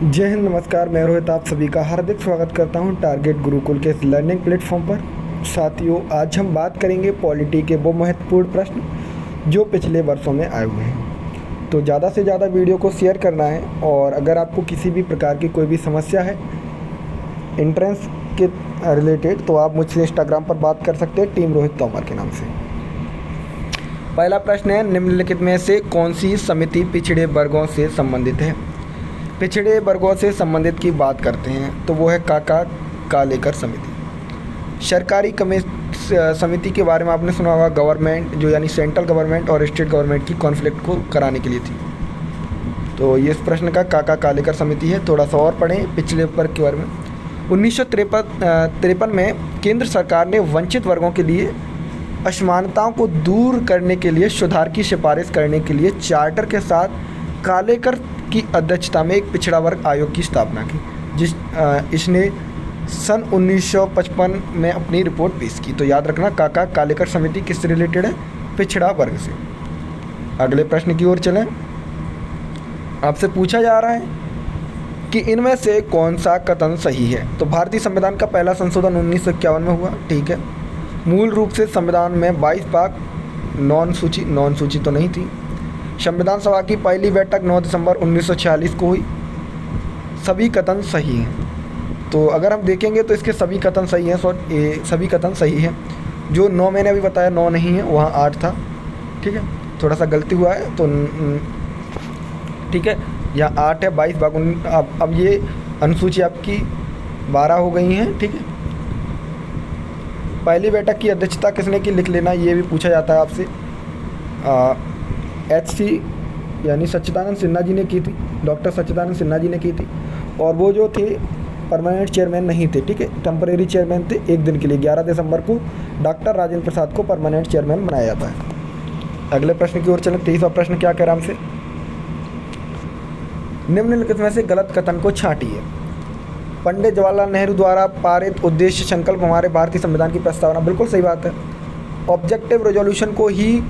जय हिंद, नमस्कार। मैं रोहित आप सभी का हार्दिक स्वागत करता हूं टारगेट गुरुकुल के इस लर्निंग प्लेटफॉर्म पर। साथियों, आज हम बात करेंगे पॉलिटी के वो महत्वपूर्ण प्रश्न जो पिछले वर्षों में आए हुए हैं। तो ज़्यादा से ज़्यादा वीडियो को शेयर करना है, और अगर आपको किसी भी प्रकार की कोई भी समस्या है एंट्रेंस के रिलेटेड तो आप मुझसे इंस्टाग्राम पर बात कर सकते हैं, टीम रोहित तोमर के नाम से। पहला प्रश्न है, निम्नलिखित में से कौन सी समिति पिछड़े वर्गों से संबंधित है? पिछड़े वर्गों से संबंधित की बात करते हैं तो वो है काका कालेकर समिति। सरकारी समिति के बारे में आपने सुना होगा, गवर्नमेंट जो यानी सेंट्रल गवर्नमेंट और स्टेट गवर्नमेंट की कॉन्फ्लिक्ट को कराने के लिए थी। तो ये इस प्रश्न का काका कालेकर समिति है। थोड़ा सा और पढ़ें पिछले वर्ग के बारे में। 1953 में केंद्र सरकार ने वंचित वर्गों के लिए असमानताओं को दूर करने के लिए सुधार की सिफारिश करने के लिए चार्टर के साथ कालेकर की अध्यक्षता में एक पिछड़ा वर्ग आयोग की स्थापना की, इसने सन 1955 में अपनी रिपोर्ट पेश की। तो याद रखना, काका कालेकर समिति किससे रिलेटेड है? पिछड़ा वर्ग से। अगले प्रश्न की ओर चलें। आपसे पूछा जा रहा है कि इनमें से कौन सा कथन सही है? तो भारतीय संविधान का पहला संशोधन 1951 में हुआ, ठीक है। मूल रूप से संविधान में 22 भाग नॉन सूची तो नहीं थी। संविधान सभा की पहली बैठक 9 दिसंबर 1946 को हुई। सभी कथन सही हैं। तो अगर हम देखेंगे तो इसके सभी कथन सही हैं। सभी कथन सही हैं। जो 9 मैंने अभी बताया 9 नहीं है, वहाँ 8 था, ठीक है। थोड़ा सा गलती हुआ है तो ठीक है, यहाँ 8 है। 22 भाग अब ये अनुसूची आपकी 12 हो गई हैं, ठीक है। पहली बैठक की अध्यक्षता किसने की, लिख लेना, ये भी पूछा जाता है आपसे। HC यानी सच्चिदानंद सिन्हा जी ने की थी, डॉक्टर सच्चिदानंद सिन्हा जी ने की थी। और वो जो थे परमानेंट चेयरमैन नहीं थे, ठीक है, टेम्परेरी चेयरमैन थे एक दिन के लिए। 11 दिसंबर को डॉक्टर राजेंद्र प्रसाद को परमानेंट चेयरमैन बनाया जाता है। अगले प्रश्न की ओर चलें। 23वां प्रश्न क्या कह रहा है हमसे, निम्नलिखित में से गलत कथन को छांटिए। पंडित जवाहरलाल नेहरू द्वारा पारित उद्देश्य संकल्प हमारे भारतीय संविधान की प्रस्तावना, बिल्कुल सही बात है। ऑब्जेक्टिव रेजोल्यूशन को ही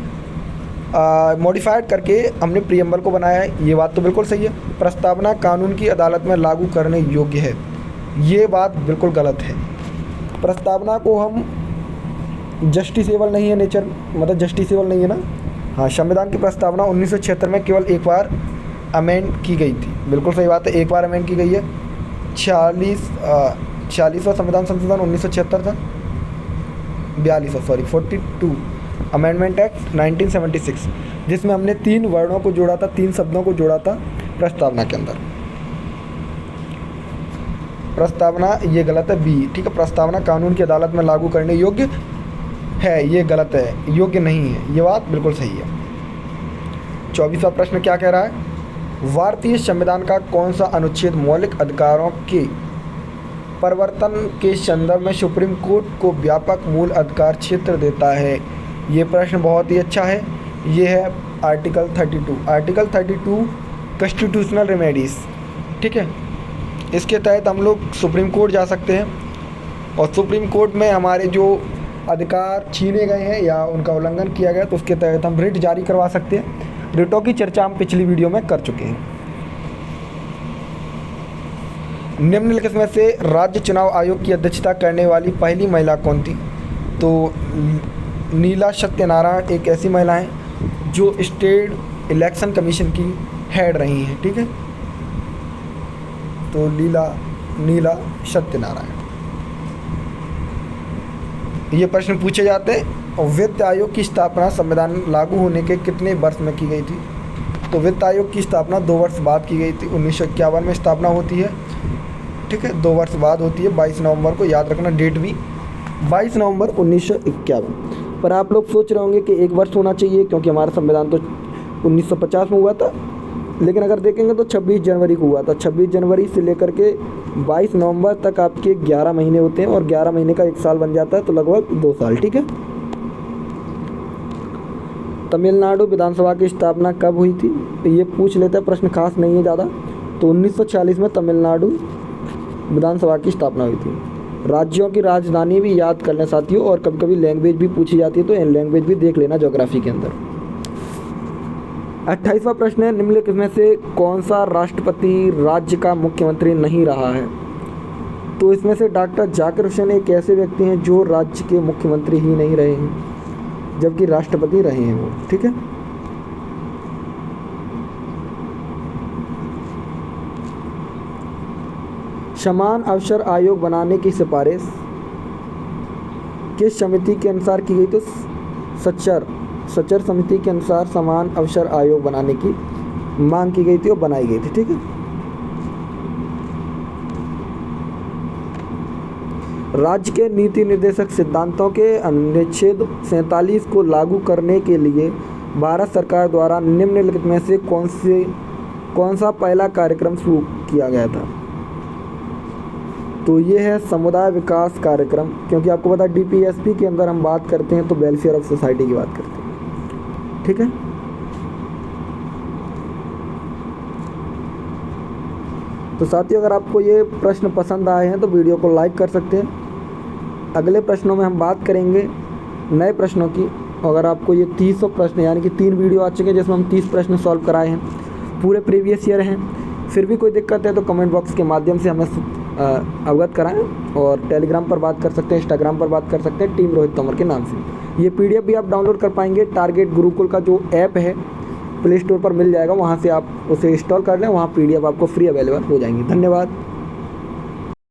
मॉडिफाइड करके हमने प्रीएम्बल को बनाया है, ये बात तो बिल्कुल सही है। प्रस्तावना कानून की अदालत में लागू करने योग्य है, ये बात बिल्कुल गलत है। प्रस्तावना को हम जस्टिसेबल नहीं है, नेचर मतलब जस्टिसेबल नहीं है ना। हाँ, संविधान की प्रस्तावना 1976 में केवल एक बार अमेंड की गई थी, बिल्कुल सही बात है, एक बार अमेंड की गई है। 46वां संविधान संशोधन 1976 था, 42 अमेंडमेंट एक्ट 1976, जिसमें हमने 3 वर्णों को जोड़ा था, 3 शब्दों को जोड़ा था प्रस्तावना के अंदर। प्रस्तावना ये गलत है, बी, ठीक है। प्रस्तावना कानून की अदालत में लागू करने योग्य है, ये गलत है, योग्य नहीं है, ये बात बिल्कुल सही है। 24वां प्रश्न क्या कह रहा है, भारतीय संविधान का कौन सा अनुच्छेद मौलिक अधिकारों के परिवर्तन के संदर्भ में सुप्रीम कोर्ट को व्यापक मूल अधिकार क्षेत्र देता है? ये प्रश्न बहुत ही अच्छा है। ये है आर्टिकल 32। आर्टिकल 32 कॉन्स्टिट्यूशनल रेमेडीज़, ठीक है। इसके तहत हम लोग सुप्रीम कोर्ट जा सकते हैं, और सुप्रीम कोर्ट में हमारे जो अधिकार छीने गए हैं या उनका उल्लंघन किया गया तो उसके तहत हम रिट जारी करवा सकते हैं। रिटों की चर्चा हम पिछली वीडियो में कर चुके हैं। निम्नलिखित में से राज्य चुनाव आयोग की अध्यक्षता करने वाली पहली महिला कौन थी? तो नीला सत्यनारायण एक ऐसी महिला हैं जो स्टेट इलेक्शन कमीशन की हेड रही हैं, ठीक है। तो नीला सत्यनारायण। ये प्रश्न पूछे जाते हैं। और वित्त आयोग की स्थापना संविधान लागू होने के कितने वर्ष में की गई थी? तो वित्त आयोग की स्थापना 2 वर्ष बाद की गई थी। 1951 में स्थापना होती है, ठीक है, 2 वर्ष बाद होती है। 22 नवंबर को, याद रखना डेट भी, 22 नवंबर 1951। पर आप लोग सोच रहे होंगे कि 1 वर्ष होना चाहिए, क्योंकि हमारा संविधान तो 1950 में हुआ था। लेकिन अगर देखेंगे तो 26 जनवरी को हुआ था। 26 जनवरी से लेकर के 22 नवंबर तक आपके 11 महीने होते हैं, और 11 महीने का 1 साल बन जाता है, तो लगभग 2 साल, ठीक है। तमिलनाडु विधानसभा की स्थापना कब हुई थी? तो ये पूछ लेते हैं, प्रश्न खास नहीं है ज़्यादा। तो 1946 में तमिलनाडु विधानसभा की स्थापना हुई थी। राज्यों की राजधानी भी याद कर लें साथियों, और कभी कभी लैंग्वेज भी पूछी जाती है, तो लैंग्वेज भी देख लेना ज्योग्राफी के अंदर। 28वां प्रश्न है, निम्नलिखित में से कौन सा राष्ट्रपति राज्य का मुख्यमंत्री नहीं रहा है? तो इसमें से डॉक्टर जाकिर हुसैन एक ऐसे व्यक्ति हैं जो राज्य के मुख्यमंत्री ही नहीं रहे हैं, जबकि राष्ट्रपति रहे हैं वो। ठीक है। समान अवसर आयोग बनाने की सिफारिश किस समिति के अनुसार की गई? तो सच्चर समिति के अनुसार समान अवसर आयोग बनाने की मांग की गई थी और बनाई गई थी। ठीक है। राज्य के नीति निर्देशक सिद्धांतों के अनुच्छेद 47 को लागू करने के लिए भारत सरकार द्वारा निम्नलिखित में से कौन सा पहला कार्यक्रम शुरू किया गया था? तो ये है समुदाय विकास कार्यक्रम, क्योंकि आपको पता है DPSP के अंदर हम बात करते हैं तो वेलफेयर ऑफ सोसाइटी की बात करते हैं। ठीक है। तो साथियों, अगर आपको ये प्रश्न पसंद आए हैं तो वीडियो को लाइक कर सकते हैं। अगले प्रश्नों में हम बात करेंगे नए प्रश्नों की। अगर आपको ये 300 प्रश्न यानी कि 3 वीडियो आ चुके हैं जिसमें हम 30 प्रश्न सॉल्व कराए हैं, पूरे प्रीवियस ईयर हैं, फिर भी कोई दिक्कत है तो कमेंट बॉक्स के माध्यम से हमें अवगत कराएं। और टेलीग्राम पर बात कर सकते हैं, इंस्टाग्राम पर बात कर सकते हैं टीम रोहित तोमर के नाम से। ये PDF भी आप डाउनलोड कर पाएंगे। टारगेट गुरुकुल का जो ऐप है प्ले स्टोर पर मिल जाएगा, वहाँ से आप उसे इंस्टॉल कर लें, वहाँ PDF आपको फ्री अवेलेबल हो जाएंगी। धन्यवाद।